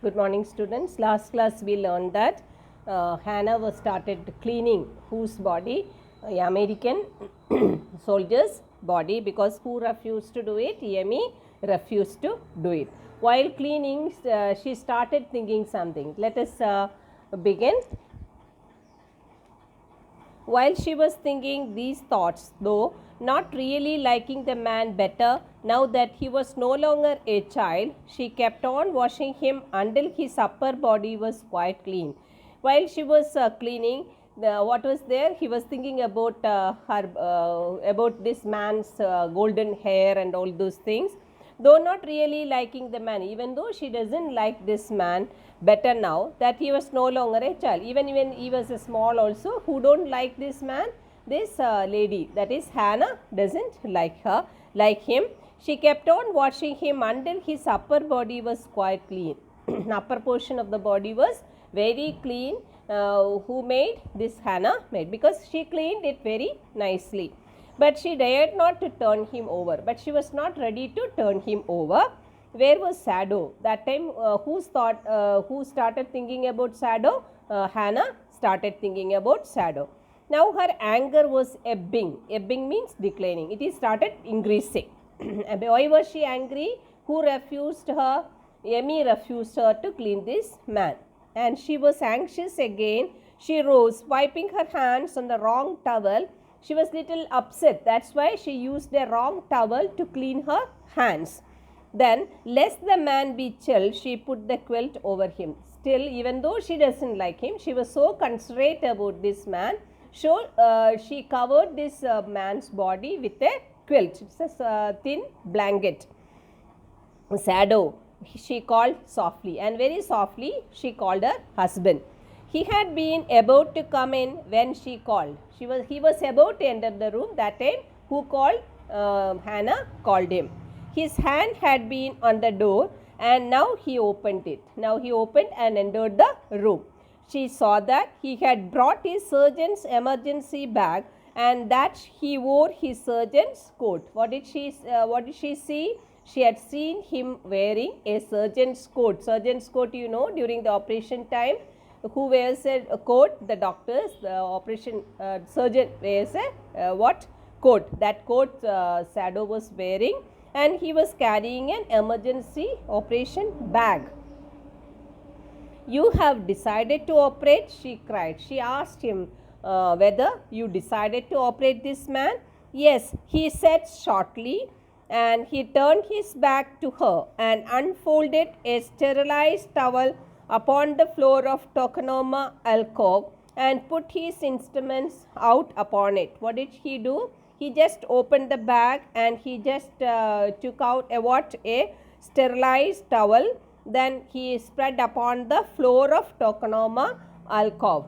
Good morning, students. Last class we learned that Hannah was started cleaning whose body? American soldiers' body, because who refused to do it? Yemi refused to do it. While cleaning, she started thinking something. Let us begin. While she was thinking these thoughts, though not really liking the man better now that he was no longer a child, she kept on washing him until his upper body was quite clean. While she was cleaning, what was there? He was thinking about about this man's golden hair and all those things. Though not really liking the man, even though she doesn't like this man better now that he was no longer a child, even when he was a small also, who don't like this man? This lady, that is Hannah, doesn't like him. She kept on washing him until his upper body was quite clean. Upper portion of the body was very clean. Who made this? Hannah made, because she cleaned it very nicely. But she dared not to turn him over. But she was not ready to turn him over. Where was Shadow? That time, who started thinking about Shadow? Hannah started thinking about Shadow. Now her anger was ebbing. Ebbing means declining. It is started increasing. Why was she angry? Who refused her? Yemi refused her to clean this man. And she was anxious again. She rose, wiping her hands on the wrong towel. She was little upset. That's why she used the wrong towel to clean her hands. Then, lest the man be chilled, she put the quilt over him. Still, even though she doesn't like him, she was so considerate about this man. So, she covered this man's body with a quilt. It's a thin blanket. Shadow, she called softly, and very softly she called her husband. He had been about to come in when she called. He was about to enter the room. That time, who called? Hannah called him. His hand had been on the door, and now he opened it. Now he opened and entered the room. She saw that he had brought his surgeon's emergency bag and that he wore his surgeon's coat. What did she see? She had seen him wearing a surgeon's coat. Surgeon's coat, you know, during the operation time, who wears a coat? The doctors. The operation surgeon wears a what? Coat. That coat Shadow was wearing, and he was carrying an emergency operation bag. You have decided to operate? She cried. She asked him whether you decided to operate this man. Yes, he said shortly, and he turned his back to her and unfolded a sterilized towel upon the floor of Tokonoma alcove and put his instruments out upon it. What did he do? He just opened the bag and he just took out a sterilized towel. Then he spread upon the floor of Tokonoma alcove.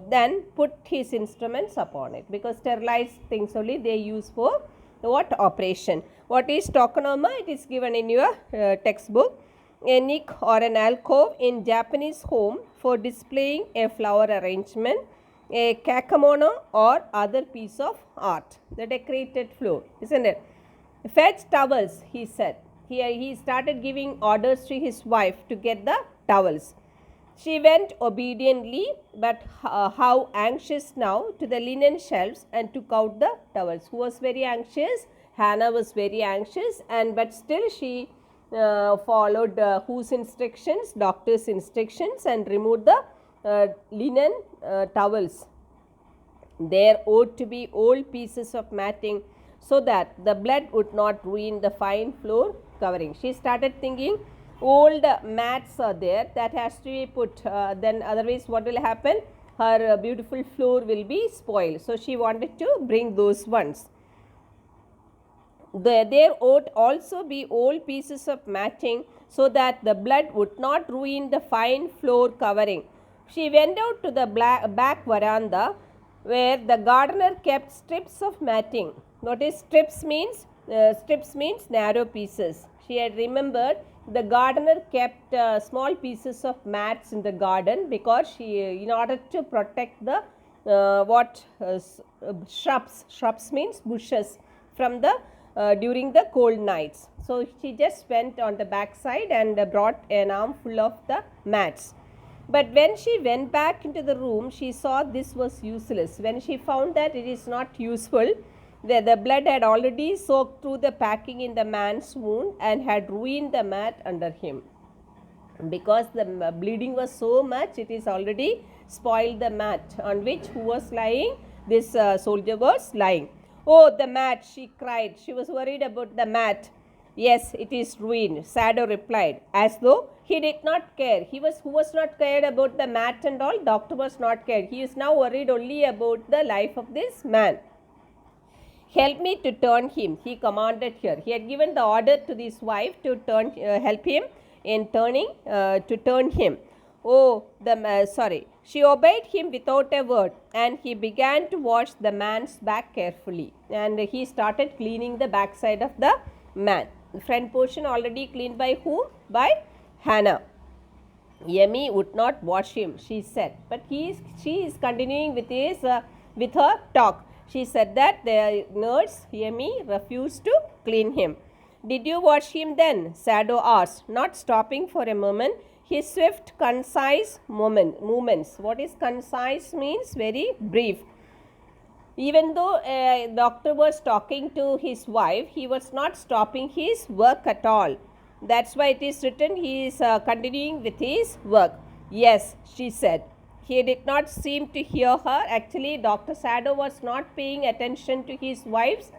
Then put his instruments upon it, because sterilized things only they use for what? Operation. What is Tokonoma? It is given in your textbook. A niche or an alcove in Japanese home for displaying a flower arrangement, a kakemono or other piece of art, the decorated floor, isn't it? Fetch towels, he said. He started giving orders to his wife to get the towels. She went obediently, but how anxious now, to the linen shelves and took out the towels. Who was very anxious? Hannah was very anxious, but still she followed whose instructions? Doctor's instructions, and removed the linen towels. There ought to be old pieces of matting so that the blood would not ruin the fine floor covering. She started thinking old mats are there that has to be put, then otherwise what will happen? Her beautiful floor will be spoiled. So she wanted to bring those ones. There ought also be old pieces of matting so that the blood would not ruin the fine floor covering. She went out to the back veranda where the gardener kept strips of matting. Notice strips means narrow pieces. She had remembered the gardener kept small pieces of mats in the garden, because in order to protect the shrubs means bushes, from the during the cold nights. So she just went on the backside and brought an armful of the mats. But when she went back into the room, she saw this was useless. When she found that it is not useful, the blood had already soaked through the packing in the man's wound and had ruined the mat under him. Because the bleeding was so much, it is already spoiled the mat on which who was lying, this soldier was lying. Oh, the mat, she cried. She was worried about the mat. Yes, it is ruined, Sado replied, as though he did not care. Who was not cared about the mat and all, doctor was not cared. He is now worried only about the life of this man. Help me to turn him, he commanded her. He had given the order to his wife to help him in to turn him. She obeyed him without a word, and he began to wash the man's back carefully. And he started cleaning the backside of the man. The front portion already cleaned by who? By Hannah. Yemi would not wash him, she said, but she is continuing with her talk. She said that the nurse Yemi refused to clean him. Did you wash him then? Sado asked, not stopping for a moment. His swift, concise movements. What is concise means? Very brief. Even though a doctor was talking to his wife, he was not stopping his work at all. That's why it is written he is continuing with his work. Yes, she said. He did not seem to hear her. Actually, Dr. Sado was not paying attention to his wife's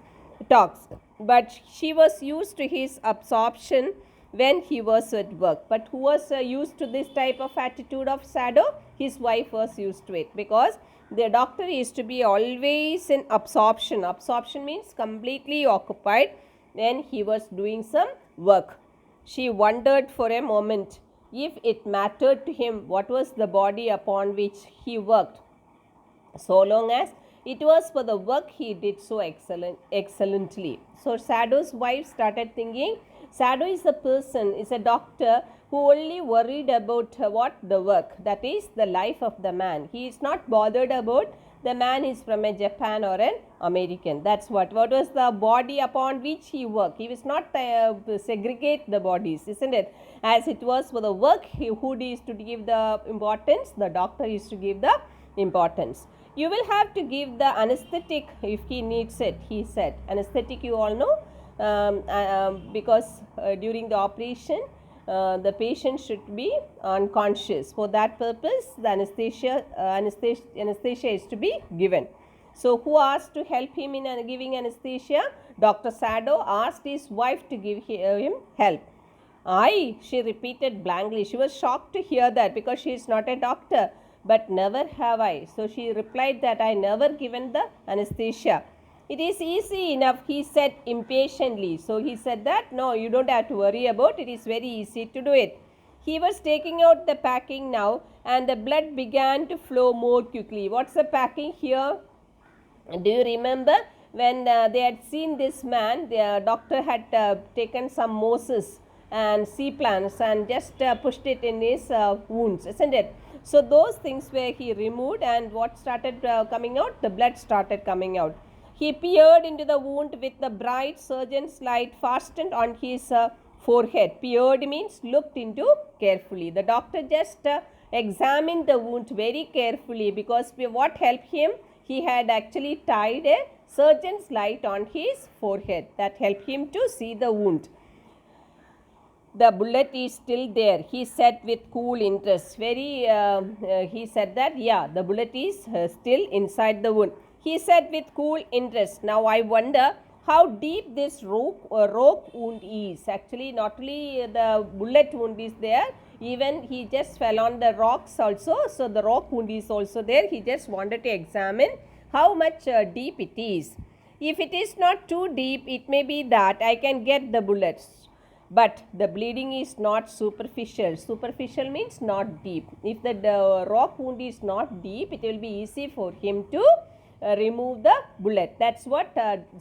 talks, but she was used to his absorption when he was at work. But who was used to this type of attitude of Sado? His wife was used to it, because the doctor is to be always in absorption. Absorption means completely occupied when he was doing some work. She wondered for a moment if it mattered to him what was the body upon which he worked, so long as it was for the work he did so excellently. So Sado's wife started thinking, Sado is a person, is a doctor who only worried about what? The work, that is the life of the man. He is not bothered about the man is from a Japan or an American. That's what was the body upon which he worked. He was not segregate the bodies, isn't it? As it was for the work, who is to give the importance? The doctor is to give the importance. You will have to give the anesthetic if he needs it, he said. Anesthetic, you all know, because during the operation, the patient should be unconscious. For that purpose, the anesthesia is to be given. So, who asked to help him in giving anesthesia? Dr. Sado asked his wife to give him help. She repeated blankly. She was shocked to hear that, because she is not a doctor. But never have I. So she replied that I never given the anesthesia. It is easy enough, he said impatiently. So he said that, no, you don't have to worry about it. It is very easy to do it. He was taking out the packing now, and the blood began to flow more quickly. What's the packing here? Do you remember when they had seen this man? The doctor had taken some mosses and sea plants and just pushed it in his wounds, isn't it? So those things were he removed, and what started coming out? The blood started coming out. He peered into the wound with the bright surgeon's light fastened on his forehead. Peered means looked into carefully. The doctor just examined the wound very carefully, because what helped him? He had actually tied a surgeon's light on his forehead. That helped him to see the wound. The bullet is still there, he said with cool interest. He said that, yeah, the bullet is still inside the wound. He said with cool interest, now I wonder how deep this rock wound is. Actually, not only the bullet wound is there, even he just fell on the rocks also. So the rock wound is also there. He just wanted to examine how much deep it is. If it is not too deep, it may be that I can get the bullets. But the bleeding is not superficial. Superficial means not deep. If the rock wound is not deep, it will be easy for him to remove the bullet. That's what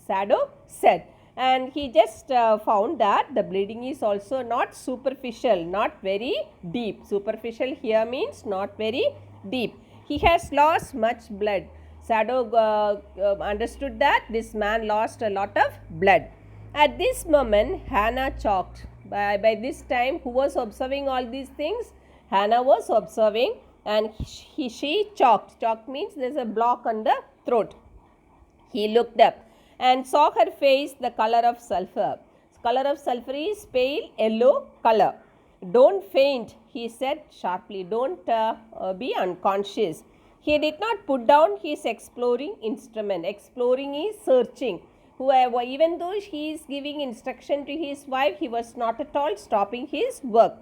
Sado said. And he just found that the bleeding is also not superficial, not very deep. Superficial here means not very deep. He has lost much blood. Sado understood that this man lost a lot of blood. At this moment, Hannah choked. By this time, who was observing all these things? Hannah was observing, and she choked. Choked means there's a block on the throat. He looked up and saw her face the color of sulfur. Color of sulfur is pale yellow color. Don't faint, he said sharply. Don't be unconscious. He did not put down his exploring instrument. Exploring is searching. Whoever, even though he is giving instruction to his wife, he was not at all stopping his work.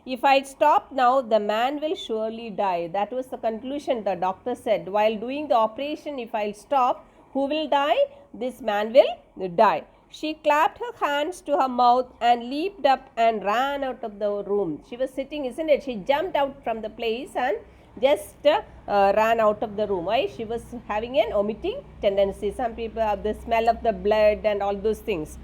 If I stop now, the man will surely die. That was the conclusion the doctor said. While doing the operation, if I stop, who will die? This man will die. She clapped her hands to her mouth and leaped up and ran out of the room. She was sitting, isn't it? She jumped out from the place and just ran out of the room. Why? She was having an vomiting tendency. Some people have the smell of the blood and all those things.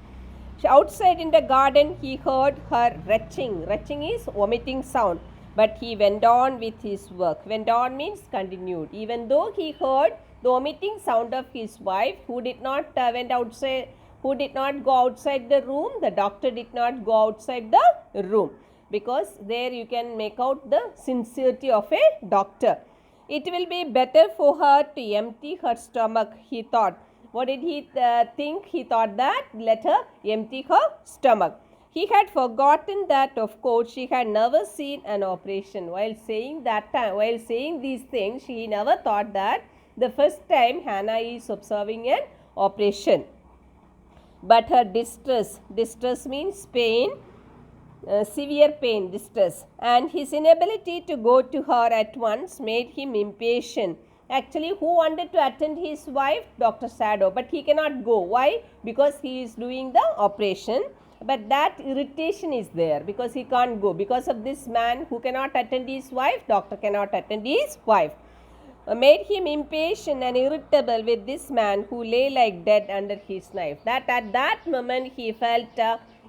Outside in the garden, he heard her retching. Retching is vomiting sound. But he went on with his work. Went on means continued. Even though he heard the vomiting sound of his wife, who did not went outside, who did not go outside the room, the doctor did not go outside the room, because there you can make out the sincerity of a doctor. It will be better for her to empty her stomach, he thought. What did he think? He thought that let her empty her stomach. He had forgotten that, of course, she had never seen an operation. While saying these things, she never thought that the first time Hannah is observing an operation. But her distress means pain, severe pain, distress, and his inability to go to her at once made him impatient. Actually, who wanted to attend his wife? Dr. Sado, but he cannot go. Why? Because he is doing the operation. But that irritation is there because he can't go. Because of this man who cannot attend his wife, doctor cannot attend his wife. Made him impatient and irritable with this man who lay like dead under his knife. That at that moment he felt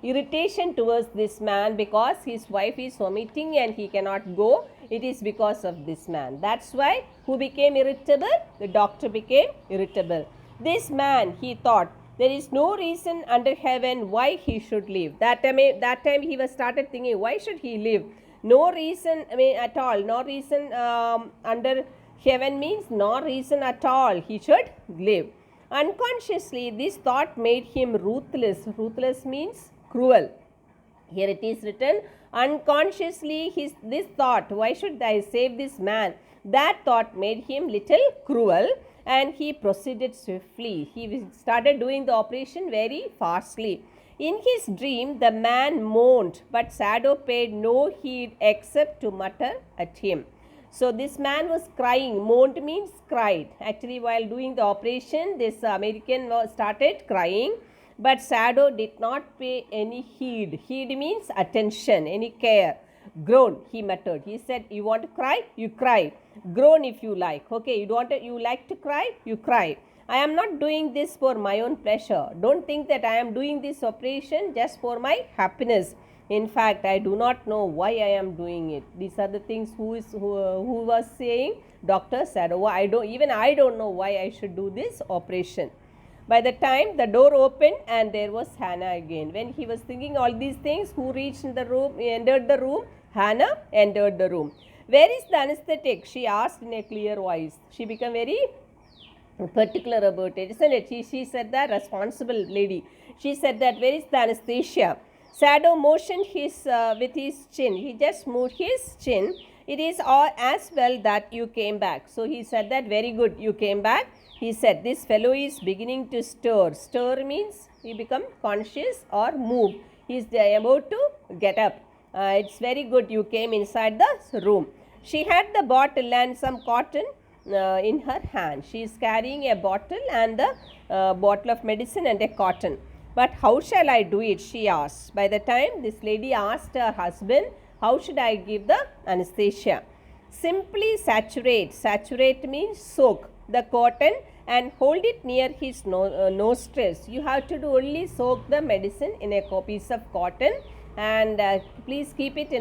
irritation towards this man because his wife is vomiting and he cannot go. It is because of this man. That's why who became irritable? The doctor became irritable. This man, he thought, there is no reason under heaven why he should live. That time he was started thinking, why should he live? No reason, at all. No reason under heaven means no reason at all he should live. Unconsciously, this thought made him ruthless. Ruthless means cruel. Here it is written, unconsciously this thought, why should I save this man? That thought made him little cruel, and he proceeded swiftly. He started doing the operation very fastly. In his dream, the man moaned, but Sado paid no heed except to mutter at him. So this man was crying. Moaned means cried. Actually, while doing the operation, this American started crying. But Sado did not pay any heed. Heed means attention, any care. Groan, he muttered. He said, you want to cry? You cry. Groan if you like. Okay, you like to cry? You cry. I am not doing this for my own pleasure. Don't think that I am doing this operation just for my happiness. In fact, I do not know why I am doing it. These are the things who was saying, Dr. Sado. I don't know why I should do this operation. By the time the door opened and there was Hannah again. When he was thinking all these things, who reached in the room, entered the room? Hannah entered the room. Where is the anesthetic? She asked in a clear voice. She became very particular about it, isn't it? She said that, responsible lady. She said that, where is the anesthesia? Sado motioned with his chin. He just moved his chin. It is all as well that you came back. So he said that, very good, you came back. He said, this fellow is beginning to stir. Stir means he become conscious or move. He is about to get up. It's very good you came inside the room. She had the bottle and some cotton in her hand. She is carrying a bottle and the bottle of medicine and a cotton. But how shall I do it? She asked. By the time this lady asked her husband, how should I give the anesthesia? Simply saturate. Saturate means soak the cotton and hold it near his nostrils. You have to only soak the medicine in a piece of cotton and please keep it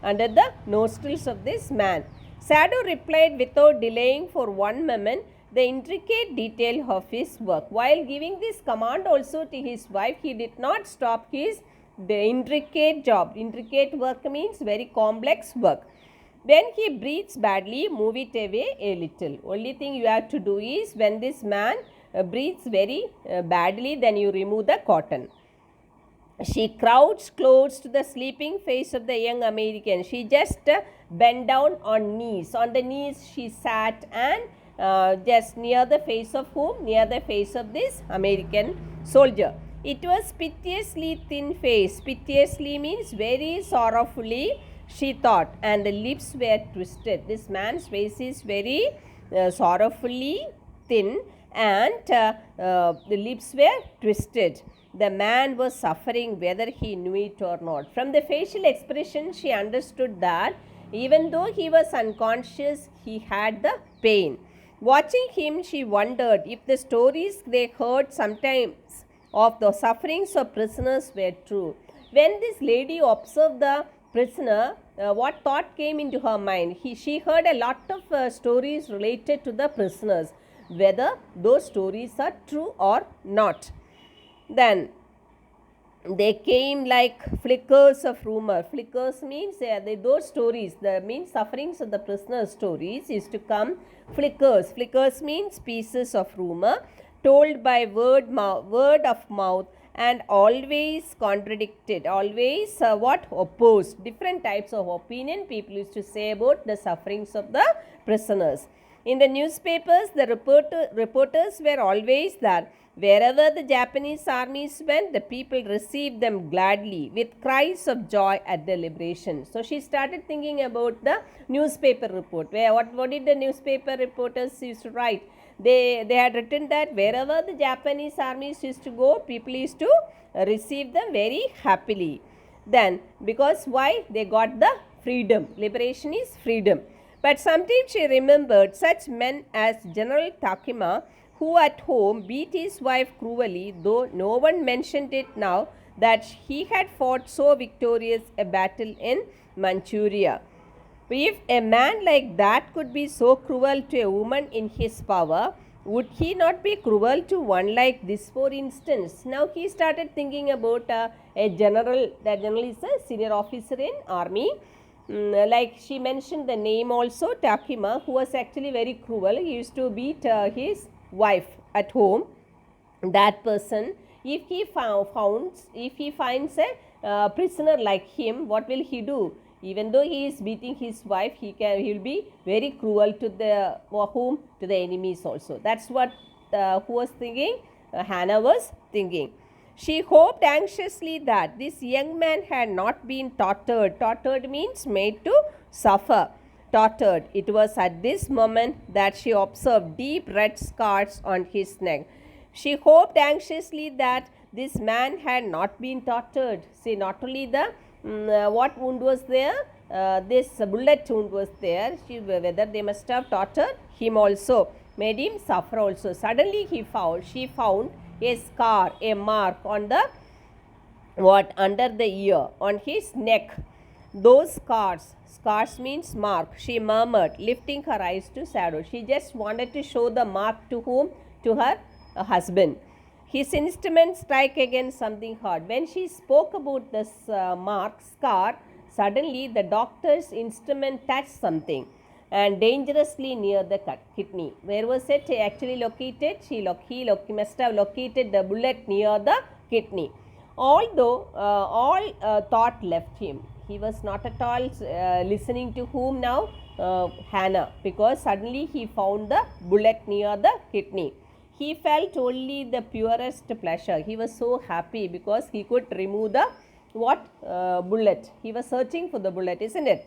under the nostrils of this man. Sado replied without delaying for one moment, the intricate detail of his work. While giving this command also to his wife, he did not stop the intricate job. Intricate work means very complex work. When he breathes badly, move it away a little. Only thing you have to do is when this man breathes very badly, then you remove the cotton. She crouched close to the sleeping face of the young American. She just bent down on knees. On the knees she sat and just near the face of whom? Near the face of this American soldier. It was piteously thin face. Piteously means very sorrowfully, she thought, and the lips were twisted. This man's face is very sorrowfully thin, and the lips were twisted. The man was suffering whether he knew it or not. From the facial expression, she understood that even though he was unconscious, he had the pain. Watching him, she wondered if the stories they heard sometimes of the sufferings of prisoners were true. When this lady observed the prisoner, what thought came into her mind? She heard a lot of stories related to the prisoners, whether those stories are true or not. Then they came like flickers of rumor. Flickers means those stories, the means sufferings of the prisoner stories is to come flickers. Flickers means pieces of rumor told by word of mouth, and always contradicted, always opposed. Different types of opinion people used to say about the sufferings of the prisoners. In the newspapers, the reporters were always there. Wherever the Japanese armies went, the people received them gladly with cries of joy at the liberation. So she started thinking about the newspaper report. What did the newspaper reporters used to write? They had written that wherever the Japanese armies used to go, people used to receive them very happily. Then, because why? They got the freedom. Liberation is freedom. But sometimes she remembered such men as General Takima, who at home beat his wife cruelly, though no one mentioned it now, that he had fought so victorious a battle in Manchuria. If a man like that could be so cruel to a woman in his power, would he not be cruel to one like this, for instance? Now he started thinking about a general. That general is a senior officer in army. Like she mentioned the name also, Takima, who was actually very cruel. He used to beat his wife at home. That person, if he finds a prisoner like him, what will he do? Even though he is beating his wife, he will be very cruel to the enemies also. That's what who was thinking? Hannah was thinking. She hoped anxiously that this young man had not been tortured. Tortured means made to suffer. Tortured. It was at this moment that she observed deep red scars on his neck. She hoped anxiously that this man had not been tortured. See, not only the what wound was there, this bullet wound was there. Whether they must have tortured him also, made him suffer also. Suddenly she found a scar, a mark on the under the ear, on his neck. Those scars means mark. She murmured, lifting her eyes to shadow. She just wanted to show the mark to whom? To her husband. His instrument strike against something hard. When she spoke about this scar, suddenly the doctor's instrument touched something and dangerously near the kidney. Where was it actually located? He must have located the bullet near the kidney. Although all thought left him, he was not at all listening to whom now? Hannah, because suddenly he found the bullet near the kidney. He felt only the purest pleasure. He was so happy because he could remove the bullet. He was searching for the bullet, isn't it?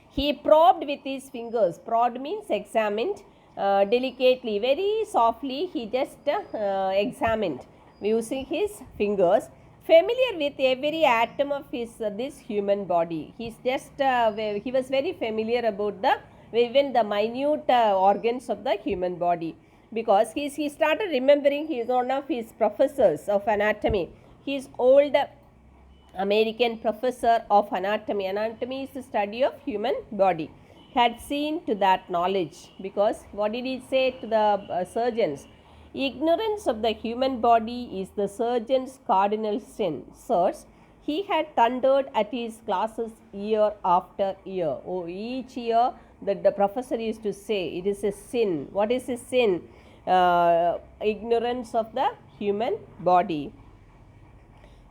He probed with his fingers. Probed means examined delicately, very softly. He just examined using his fingers. Familiar with every atom of this human body. He was very familiar about even the minute organs of the human body, because he started remembering he is one of his professors of anatomy. He is old American professor of anatomy. Anatomy is the study of human body. had seen to that knowledge. Because what did he say to the surgeons? Ignorance of the human body is the surgeon's cardinal sin. Sirs, he had thundered at his classes year after year. Oh, each year the professor used to say it is a sin. What is a sin? Ignorance of the human body.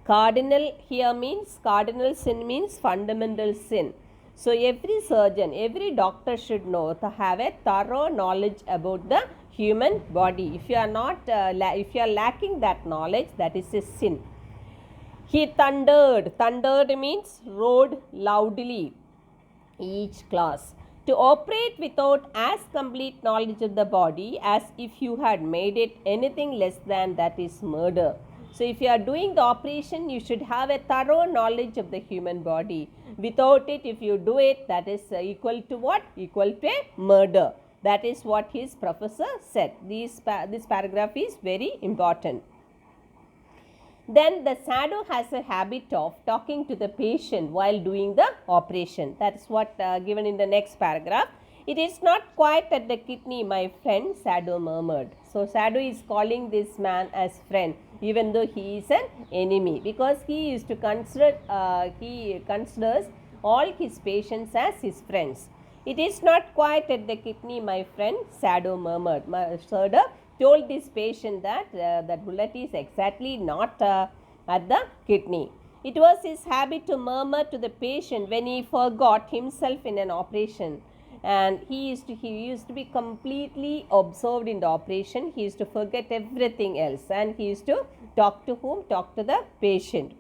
Cardinal here means, cardinal sin means fundamental sin. So every surgeon, every doctor should know to have a thorough knowledge about the human body. If you are not, if you are lacking that knowledge, that is a sin. He thundered. Thundered means roared loudly. Each class to operate without as complete knowledge of the body as if you had made it anything less than that is murder. So if you are doing the operation, you should have a thorough knowledge of the human body. Without it, if you do it, that is equal to what? Equal to a murder. That is what his professor said. This paragraph is very important. Then the shadow has a habit of talking to the patient while doing the operation. That is what given in the next paragraph. It is not quite at the kidney, my friend, shadow murmured. So shadow is calling this man as friend, even though he is an enemy, because he used to consider, he considers all his patients as his friends. It is not quite at the kidney, my friend, shadow murmured. Shadow told this patient that that bullet is exactly not at the kidney. It was his habit to murmur to the patient when he forgot himself in an operation, and he used to be completely absorbed in the operation. He used to forget everything else, and he used to talk to whom? Talk to the patient.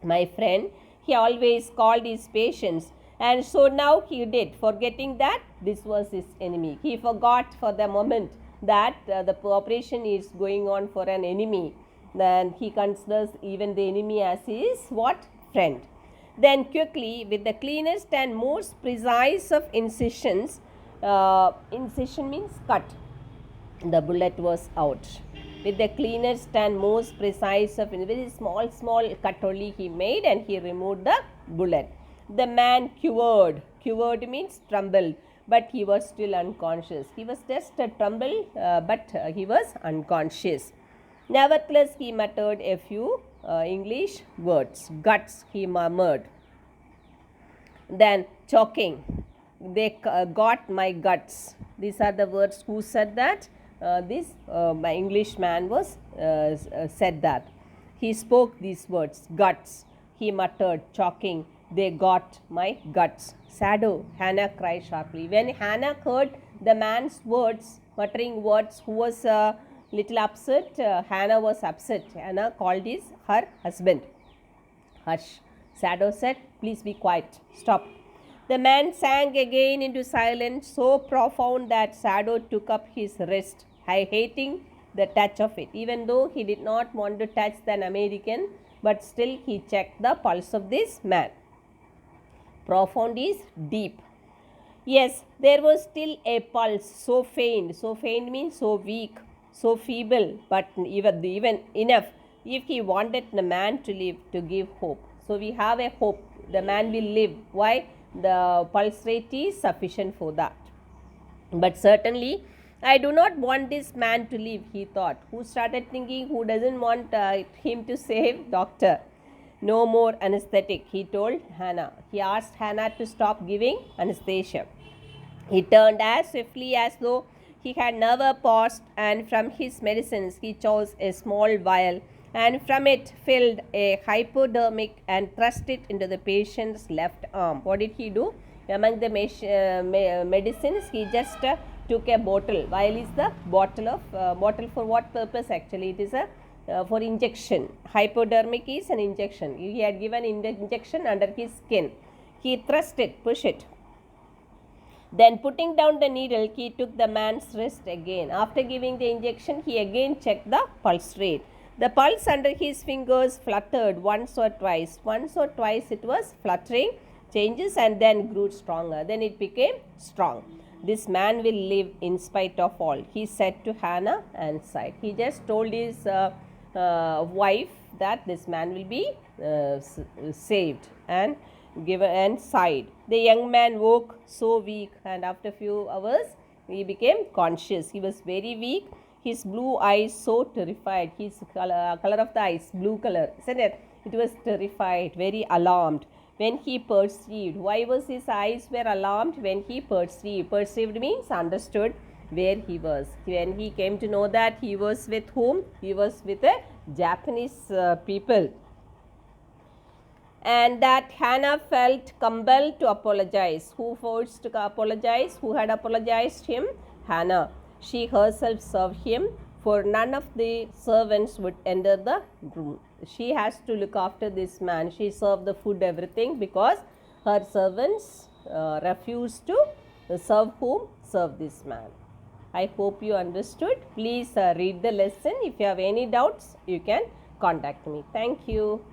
My friend, he always called his patients, and so now he did, forgetting that this was his enemy. He forgot for the moment that the operation is going on for an enemy. Then he considers even the enemy as his what? Friend. Then quickly, with the cleanest and most precise of incisions, incision means cut, the bullet was out. With the cleanest and most precise of, very small cut only he made, and he removed the bullet. The man quivered. Quivered means trembled, but he was still unconscious. He was just a tremble, but he was unconscious. Nevertheless, he muttered a few English words. Guts, he murmured. Then choking. They got my guts. These are the words. Who said that? This my English man was said that. He spoke these words. Guts. He muttered, choking. They got my guts. Shadow, Hannah cried sharply. When Hannah heard the man's words, muttering words, who was little upset, Hannah was upset. Hannah called her husband. Hush, Shadow said, please be quiet. Stop. The man sank again into silence so profound that Shadow took up his wrist, hating the touch of it. Even though he did not want to touch the American, but still he checked the pulse of this man. Profound is deep. Yes, there was still a pulse, so faint. So faint means so weak, so feeble, but even enough if he wanted the man to live, to give hope. So we have a hope. The man will live. Why? The pulse rate is sufficient for that. But certainly, I do not want this man to live, he thought. Who started thinking? Who doesn't want him to save? Doctor. No more anesthetic, he told Hannah. He asked Hannah to stop giving anesthesia. He turned as swiftly as though he had never paused, and from his medicines he chose a small vial, and from it filled a hypodermic and thrust it into the patient's left arm. What did he do? Among the medicines, he just took a bottle. Vial is the bottle of bottle for what purpose? Actually, it is a for injection. Hypodermic is an injection. He had given injection under his skin. He thrust it, push it. Then putting down the needle, he took the man's wrist again. After giving the injection, he again checked the pulse rate. The pulse under his fingers fluttered once or twice. Once or twice it was fluttering, changes, and then grew stronger. Then it became strong. This man will live in spite of all, he said to Hannah and sighed. He just told his wife that this man will be saved, and given and sighed. The young man woke so weak, and after few hours he became conscious. He was very weak. His blue eyes so terrified. His color of the eyes, blue color, isn't it? It was terrified, very alarmed when he perceived. Why was his eyes were alarmed when he perceived? Perceived means understood where he was. When he came to know that he was with whom? He was with a Japanese people. And that Hannah felt compelled to apologize. Who forced to apologize? Who had apologized him? Hannah. She herself served him, for none of the servants would enter the room. She has to look after this man. She served the food, everything, because her servants refused to serve whom? Serve this man. I hope you understood. Please read the lesson. If you have any doubts, you can contact me. Thank you.